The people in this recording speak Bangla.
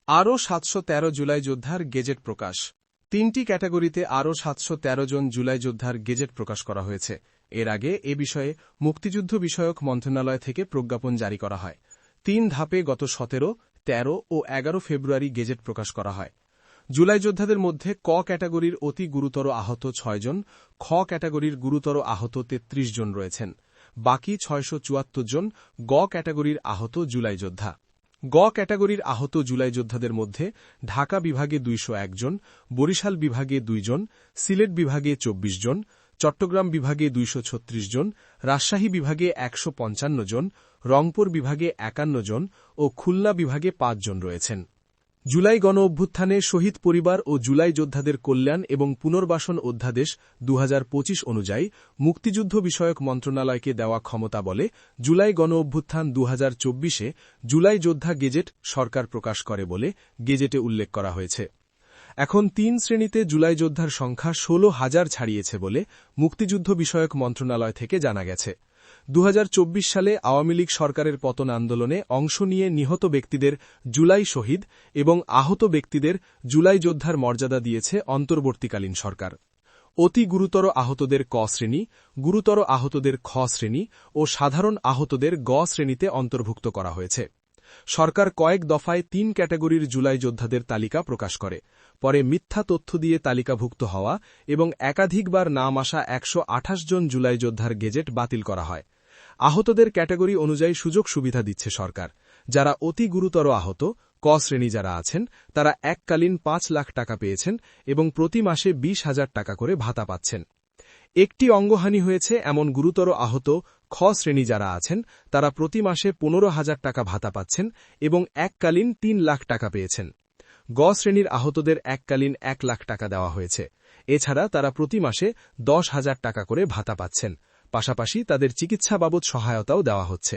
আরও ৭১৩ জুলাই যোদ্ধার গেজেট প্রকাশ। ৩টি ক্যাটাগরিতে আরও ৭১৩ জন জুলাই যোদ্ধার গেজেট প্রকাশ করা হয়েছে। এর আগে এ বিষয়ে মুক্তিযুদ্ধ বিষয়ক মন্ত্রণালয় থেকে প্রজ্ঞাপন জারি করা হয়। ৩ ধাপে গত ১৭, ১৩ ও ১১ ফেব্রুয়ারি গেজেট প্রকাশ করা হয়। জুলাই যোদ্ধাদের মধ্যে ক ক্যাটাগরির অতি গুরুতর আহত ৬ জন, খ ক্যাটাগরির গুরুতর আহত ৩৩ জন রয়েছেন। বাকি ৬৭৪ জন গ ক্যাটাগরির আহত জুলাই যোদ্ধা। গ ক্যাটাগরির আহত জুলাই যোদ্ধাদের মধ্যে ঢাকা বিভাগে ২০১ জন, বরিশাল বিভাগে ২ জন, সিলেট বিভাগে ২৪ জন, চট্টগ্রাম বিভাগে ২৩৬ জন, রাজশাহী বিভাগে ১৫৫ জন, রংপুর বিভাগে ৫১ জন ও খুলনা বিভাগে ৫ জন রয়েছেন। জুলাই গণঅভ্যুত্থানে শহীদ পরিবার ও জুলাই যোদ্ধাদের কল্যাণ এবং পুনর্বাসন অধ্যাদেশ ২০২৫ অনুযায়ী মুক্তিযুদ্ধ বিষয়ক মন্ত্রণালয়কে দেওয়া ক্ষমতা বলে জুলাই গণঅভ্যুত্থান ২০২৪-এ জুলাই যোদ্ধা গেজেট সরকার প্রকাশ করে বলে গেজেটে উল্লেখ করা হয়েছে। এখন ৩ শ্রেণীতে জুলাই যোদ্ধার সংখ্যা ১৬,০০০ ছাড়িয়েছে বলে মুক্তিযুদ্ধ বিষয়ক মন্ত্রণালয় থেকে জানা গেছে। ২০২৪ সালে আওয়ামী লীগ সরকারের পতন আন্দোলনে অংশ নিয়ে নিহত ব্যক্তিদের জুলাই শহীদ এবং আহত ব্যক্তিদের জুলাই যোদ্ধার মর্যাদা দিয়েছে অন্তর্বর্তীকালীন সরকার। অতি গুরুতর আহতদের ক শ্রেণী, গুরুতর আহতদের খ শ্রেণী ও সাধারণ আহতদের গ শ্রেণীতে অন্তর্ভুক্ত করা হয়েছে। সরকার কয়েক দফায় ৩ ক্যাটাগরির জুলাই যোদ্ধাদের তালিকা প্রকাশ করে, পরে মিথ্যা তথ্য দিয়ে তালিকাভুক্ত হওয়া এবং একাধিকবার নাম আসা ১২৮ জন জুলাই যোদ্ধার গেজেট বাতিল করা হয়। আহতদের ক্যাটাগরি অনুযায়ী সুযোগ সুবিধা দিচ্ছে সরকার। যারা অতি গুরুতর আহত ক শ্রেণী যারা আছেন তারা এককালীন ৫ লাখ টাকা পেয়েছেন এবং প্রতি মাসে ২০,০০০ টাকা করে ভাতা পাচ্ছেন। একটি অঙ্গহানি হয়েছে এমন গুরুতর আহত খ শ্রেণী যারা আছেন তারা প্রতি মাসে ১৫,০০০ টাকা ভাতা পাচ্ছেন এবং এককালীন ৩ লাখ টাকা পেয়েছেন। গ শ্রেণীর আহতদের এককালীন ১ লাখ টাকা দেওয়া হয়েছে। এছাড়া তারা প্রতি মাসে ১০,০০০ টাকা করে ভাতা পাচ্ছেন। পাশাপাশি তাদের চিকিৎসা বাবদ সহায়তাও দেওয়া হচ্ছে।